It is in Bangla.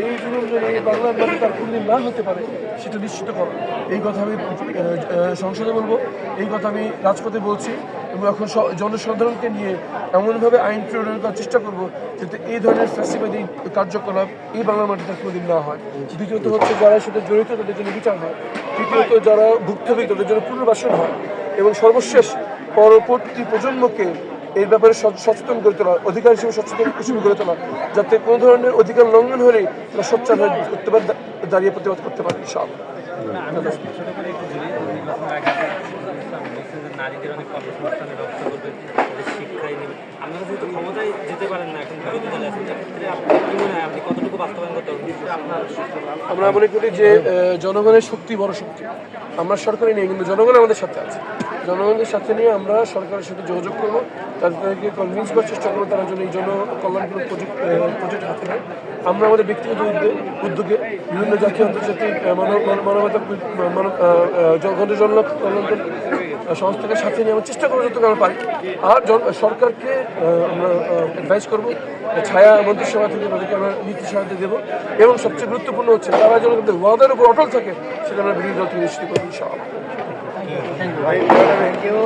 এই জুলুম যেন এই বাংলার মাঝে তার কোনদিন না হতে পারে সেটা নিশ্চিত করো। এই কথা আমি সংসদে বলবো, এই কথা আমি রাজপথে বলছি এবং এখন জনসাধারণকে নিয়ে এমনভাবে আইন প্রয়োগ করার চেষ্টা করবো যাতে এই ধরনের ফ্যাসিবাদী কার্যকলাপ এই বাংলার মাটিতে কোনোদিন না হয়। দ্বিতীয়ত হচ্ছে যারা সাথে জড়িত তাদের জন্য বিচার হয়। তৃতীয়ত যারা ভুক্তভোগী তাদের জন্য পুনর্বাসন হয়। এবং সর্বশেষ পরবর্তী প্রজন্মকে এই ব্যাপারে সচেতন করে তোলা, অধিকার হিসেবে সচেতন হিসেবে গড়ে তোলা, যাতে কোনো ধরনের অধিকার লঙ্ঘন হলে তারা সোচ্চার হয়ে করতে পারে, দাঁড়িয়ে প্রতিবাদ করতে পারে। সব নারীদের অনেক কর্মসংস্থানে ব্যবস্থা করবেন, শিক্ষায় নেবেন। আপনারা যেহেতু ক্ষমতায় যেতে পারেন না, এখন বিরোধী দলে আছেন, সেক্ষেত্রে আপনি কি মনে হয় আপনি কতটুকু বাস্তবায়ন করতে পারবেন? আমরা মনে করি যে জনগণের শক্তি বড় শক্তি। আমরা সরকারি নেই, কিন্তু জনগণ আমাদের সাথে আছে। জনগণের সাথে নিয়ে আমরা সরকারের সাথে যোগাযোগ করবো, তাদেরকে কনভিন্স করার চেষ্টা করবো তারা জন্য এই জনকল্যাণমূলক প্রজেক্ট হাতে নেয়। আমরা আমাদের ব্যক্তিগত উদ্যোগে বিভিন্ন জাতীয় আন্তর্জাতিক মানবতা জনকল্যাণ সংস্থাকে সাথে নিয়ে আমরা চেষ্টা করবো যতটুকু আমরা পারি। আর সরকারকে আমরা অ্যাডভাইস করবো, ছায়া মন্ত্রিসভা থেকে তাদেরকে আমরা নীতি সহায়তা দেবো। এবং সবচেয়ে গুরুত্বপূর্ণ হচ্ছে তারা যেন তাদের ওয়াদার উপর অটল থাকে, সেটা আমরা বিরোধী দল থেকে নিশ্চিত করবো। ইনশাআল্লাহ। Thank you.